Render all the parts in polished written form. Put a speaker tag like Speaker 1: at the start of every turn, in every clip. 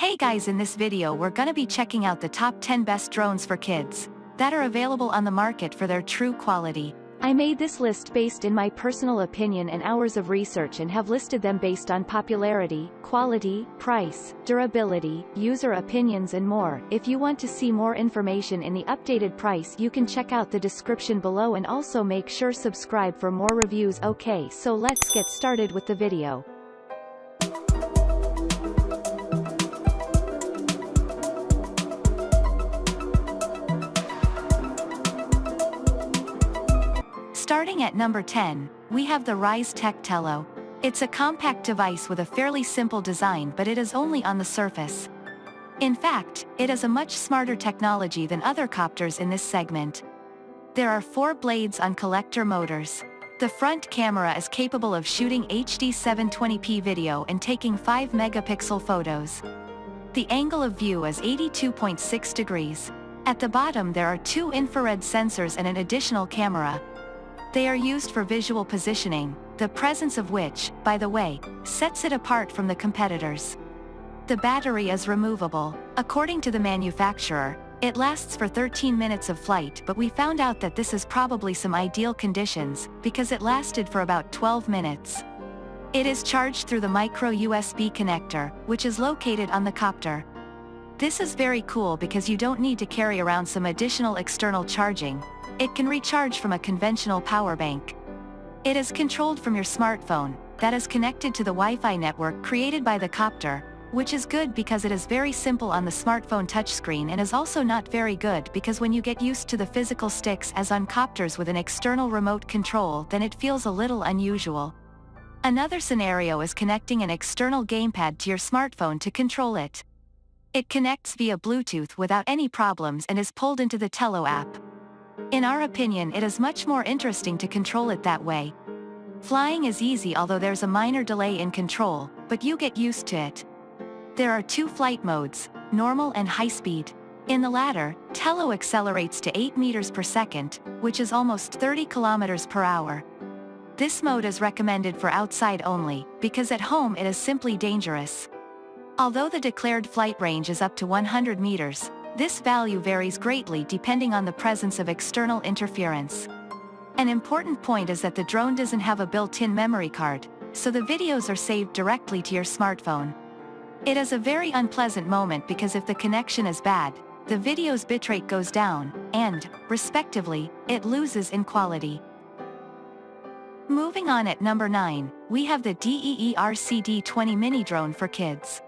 Speaker 1: Hey guys, in this video we're gonna be checking out the top 10 best drones for kids that are available on the market for their true quality. I made this list based in my personal opinion and hours of research and have listed them based on popularity, quality, price, durability, user opinions and more. If you want to see more information in the updated price, you can check out the description below and also make sure subscribe for more reviews. Okay, so let's get started with the video. Starting at number 10, we have the Ryze Tello. It's a compact device with a fairly simple design, but it is only on the surface. In fact, it is a much smarter technology than other copters in this segment. There are 4 blades on collector motors. The front camera is capable of shooting HD 720p video and taking 5-megapixel photos. The angle of view is 82.6 degrees. At the bottom there are 2 infrared sensors and an additional camera. They are used for visual positioning, the presence of which, by the way, sets it apart from the competitors. The battery is removable. According to the manufacturer, it lasts for 13 minutes of flight, but we found out that this is probably some ideal conditions, because it lasted for about 12 minutes. It is charged through the micro USB connector, which is located on the copter. This is very cool because you don't need to carry around some additional external charging. It can recharge from a conventional power bank. It is controlled from your smartphone, that is connected to the Wi-Fi network created by the copter, which is good because it is very simple on the smartphone touchscreen, and is also not very good because when you get used to the physical sticks as on copters with an external remote control, then it feels a little unusual. Another scenario is connecting an external gamepad to your smartphone to control it. It connects via Bluetooth without any problems and is pulled into the Tello app. In our opinion, it is much more interesting to control it that way. Flying is easy, although there's a minor delay in control, but you get used to it. There are 2 flight modes, normal and high speed. In the latter, Tello accelerates to 8 meters per second, which is almost 30 kilometers per hour. This mode is recommended for outside only, because at home it is simply dangerous. Although the declared flight range is up to 100 meters, this value varies greatly depending on the presence of external interference. An important point is that the drone doesn't have a built-in memory card, so the videos are saved directly to your smartphone. It is a very unpleasant moment because if the connection is bad, the video's bitrate goes down, and, respectively, it loses in quality. Moving on, at number 9, we have the DEERC D20 mini drone for kids.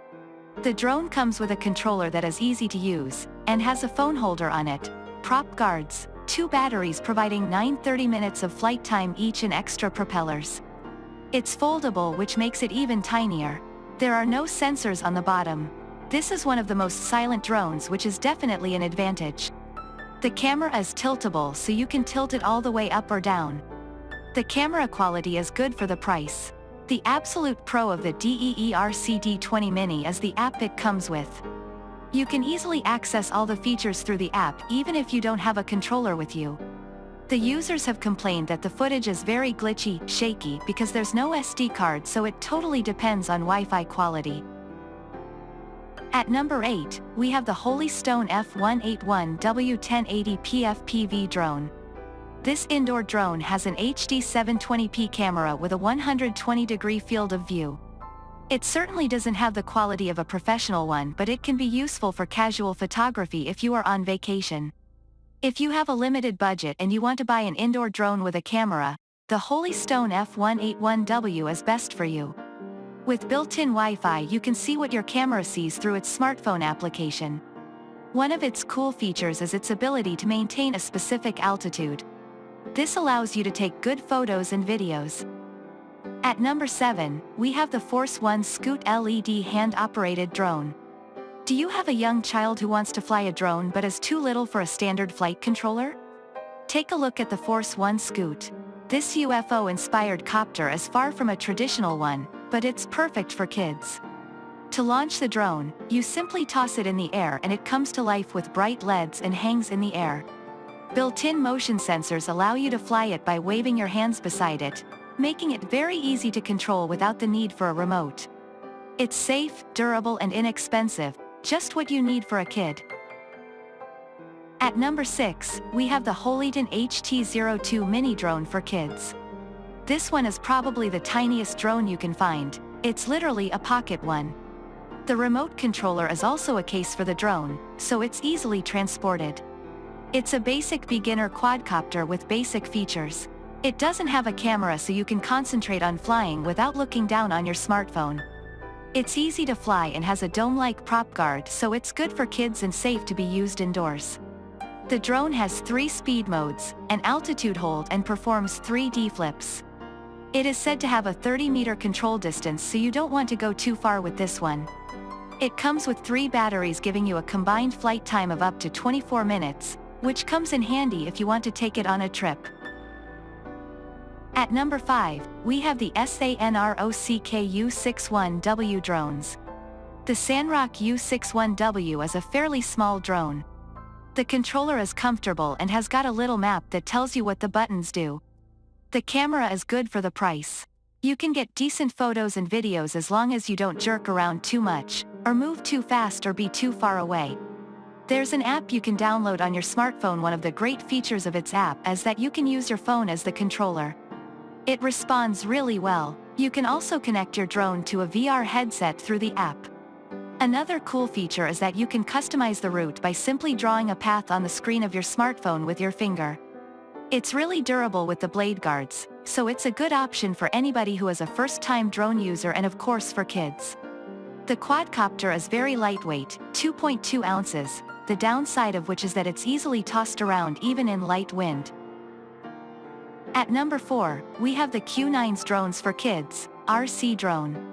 Speaker 1: The drone comes with a controller that is easy to use, and has a phone holder on it, prop guards, 2 batteries providing 30 minutes of flight time each, and extra propellers. It's foldable, which makes it even tinier. There are no sensors on the bottom. This is one of the most silent drones, which is definitely an advantage. The camera is tiltable, so you can tilt it all the way up or down. The camera quality is good for the price. The absolute pro of the DEERC D20 Mini is the app it comes with. You can easily access all the features through the app even if you don't have a controller with you. The users have complained that the footage is very glitchy, shaky, because there's no SD card, so it totally depends on Wi-Fi quality. At number 8, we have the Holyton F181W 1080p FPV drone. This indoor drone has an HD 720p camera with a 120-degree field of view. It certainly doesn't have the quality of a professional one, but it can be useful for casual photography if you are on vacation. If you have a limited budget and you want to buy an indoor drone with a camera, the Holyton F181W is best for you. With built-in Wi-Fi, you can see what your camera sees through its smartphone application. One of its cool features is its ability to maintain a specific altitude. This allows you to take good photos and videos. At number 7, we have the Force One Scoot LED hand-operated drone. Do you have a young child who wants to fly a drone but is too little for a standard flight controller? Take a look at the Force One Scoot. This UFO-inspired copter is far from a traditional one, but it's perfect for kids. To launch the drone, you simply toss it in the air and it comes to life with bright LEDs and hangs in the air. Built-in motion sensors allow you to fly it by waving your hands beside it, making it very easy to control without the need for a remote. It's safe, durable and inexpensive, just what you need for a kid. At number 6, we have the Holyton HT-02 mini drone for kids. This one is probably the tiniest drone you can find. It's literally a pocket one. The remote controller is also a case for the drone, so it's easily transported. It's a basic beginner quadcopter with basic features. It doesn't have a camera, so you can concentrate on flying without looking down on your smartphone. It's easy to fly and has a dome-like prop guard, so it's good for kids and safe to be used indoors. The drone has 3 speed modes, an altitude hold, and performs 3D flips. It is said to have a 30-meter control distance, so you don't want to go too far with this one. It comes with 3 batteries, giving you a combined flight time of up to 24 minutes, which comes in handy if you want to take it on a trip. At number 5, we have the SANROCK U61W drones. The SANROCK U61W is a fairly small drone. The controller is comfortable and has got a little map that tells you what the buttons do. The camera is good for the price. You can get decent photos and videos as long as you don't jerk around too much, or move too fast or be too far away. There's an app you can download on your smartphone. One of the great features of its app is that you can use your phone as the controller. It responds really well. You can also connect your drone to a VR headset through the app. Another cool feature is that you can customize the route by simply drawing a path on the screen of your smartphone with your finger. It's really durable with the blade guards, so it's a good option for anybody who is a first-time drone user, and of course for kids. The quadcopter is very lightweight, 2.2 ounces, the downside of which is that it's easily tossed around even in light wind. At number 4, we have the Q9's drones for kids, RC drone.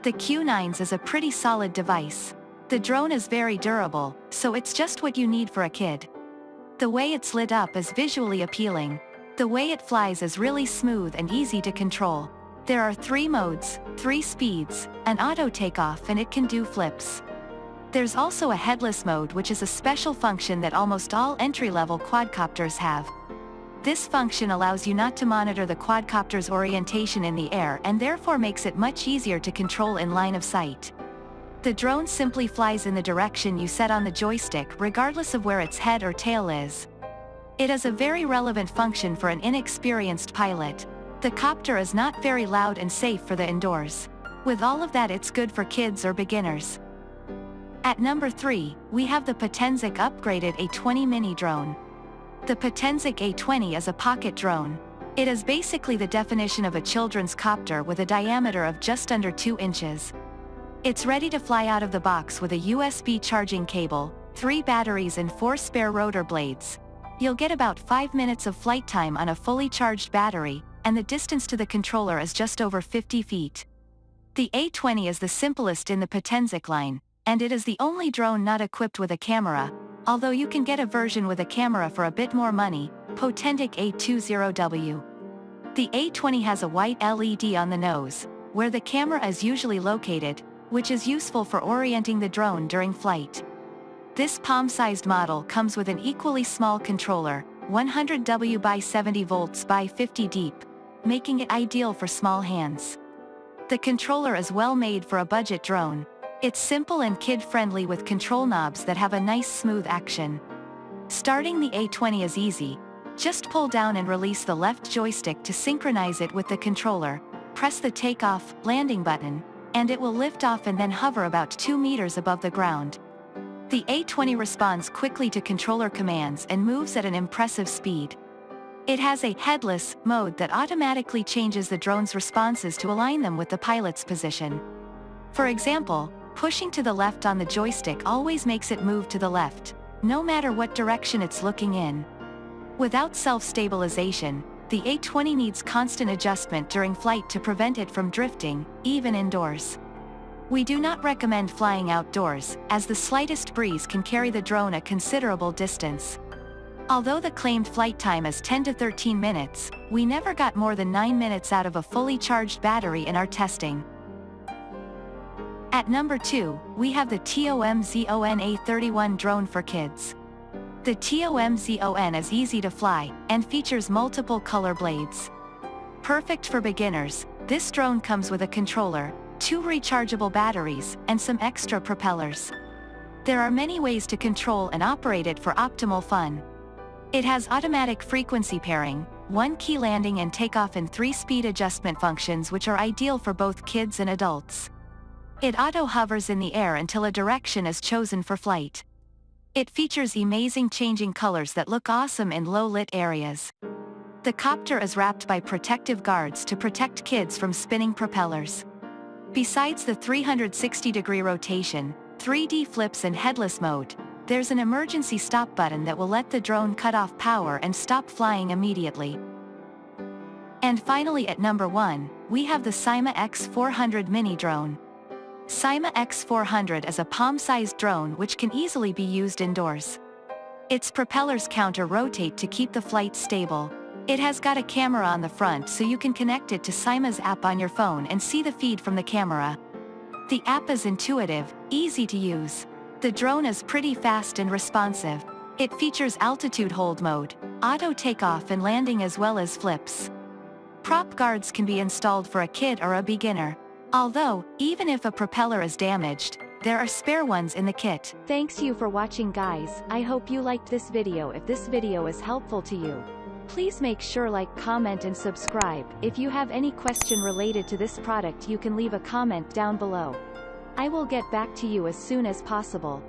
Speaker 1: The Q9's is a pretty solid device. The drone is very durable, so it's just what you need for a kid. The way it's lit up is visually appealing. The way it flies is really smooth and easy to control. There are 3 modes, 3 speeds, an auto takeoff, and it can do flips. There's also a headless mode, which is a special function that almost all entry-level quadcopters have. This function allows you not to monitor the quadcopter's orientation in the air, and therefore makes it much easier to control in line of sight. The drone simply flies in the direction you set on the joystick, regardless of where its head or tail is. It is a very relevant function for an inexperienced pilot. The copter is not very loud and safe for the indoors. With all of that, it's good for kids or beginners. At number 3, we have the Potensic upgraded A20 mini drone. The Potensic A20 is a pocket drone. It is basically the definition of a children's copter with a diameter of just under 2 inches. It's ready to fly out of the box with a USB charging cable, 3 batteries and 4 spare rotor blades. You'll get about 5 minutes of flight time on a fully charged battery, and the distance to the controller is just over 50 feet. The A20 is the simplest in the Potensic line, and it is the only drone not equipped with a camera, although you can get a version with a camera for a bit more money, Potensic A20W. The A20 has a white LED on the nose, where the camera is usually located, which is useful for orienting the drone during flight. This palm-sized model comes with an equally small controller, 100W by 70 volts by 50 deep, making it ideal for small hands. The controller is well made for a budget drone. It's simple and kid-friendly with control knobs that have a nice smooth action. Starting the A20 is easy. Just pull down and release the left joystick to synchronize it with the controller, press the takeoff, landing button, and it will lift off and then hover about 2 meters above the ground. The A20 responds quickly to controller commands and moves at an impressive speed. It has a headless mode that automatically changes the drone's responses to align them with the pilot's position. For example, pushing to the left on the joystick always makes it move to the left, no matter what direction it's looking in. Without self-stabilization, the A20 needs constant adjustment during flight to prevent it from drifting, even indoors. We do not recommend flying outdoors, as the slightest breeze can carry the drone a considerable distance. Although the claimed flight time is 10 to 13 minutes, we never got more than 9 minutes out of a fully charged battery in our testing. At number 2, we have the TOMZON A31 drone for kids. The TOMZON is easy to fly, and features multiple color blades. Perfect for beginners, this drone comes with a controller, 2 rechargeable batteries, and some extra propellers. There are many ways to control and operate it for optimal fun. It has automatic frequency pairing, 1-key landing and takeoff and 3-speed adjustment functions which are ideal for both kids and adults. It auto-hovers in the air until a direction is chosen for flight. It features amazing changing colors that look awesome in low-lit areas. The copter is wrapped by protective guards to protect kids from spinning propellers. Besides the 360-degree rotation, 3D flips and headless mode, there's an emergency stop button that will let the drone cut off power and stop flying immediately. And finally at number 1, we have the Syma X400 mini drone. Syma X400 is a palm-sized drone which can easily be used indoors. Its propellers counter-rotate to keep the flight stable. It has got a camera on the front so you can connect it to Syma's app on your phone and see the feed from the camera. The app is intuitive, easy to use. The drone is pretty fast and responsive. It features altitude hold mode, auto takeoff and landing as well as flips. Prop guards can be installed for a kid or a beginner. Although, even if a propeller is damaged, there are spare ones in the kit.
Speaker 2: Thanks you for watching guys, I hope you liked this video. If this video is helpful to you, please make sure like, comment and subscribe. If you have any question related to this product you can leave a comment down below. I will get back to you as soon as possible.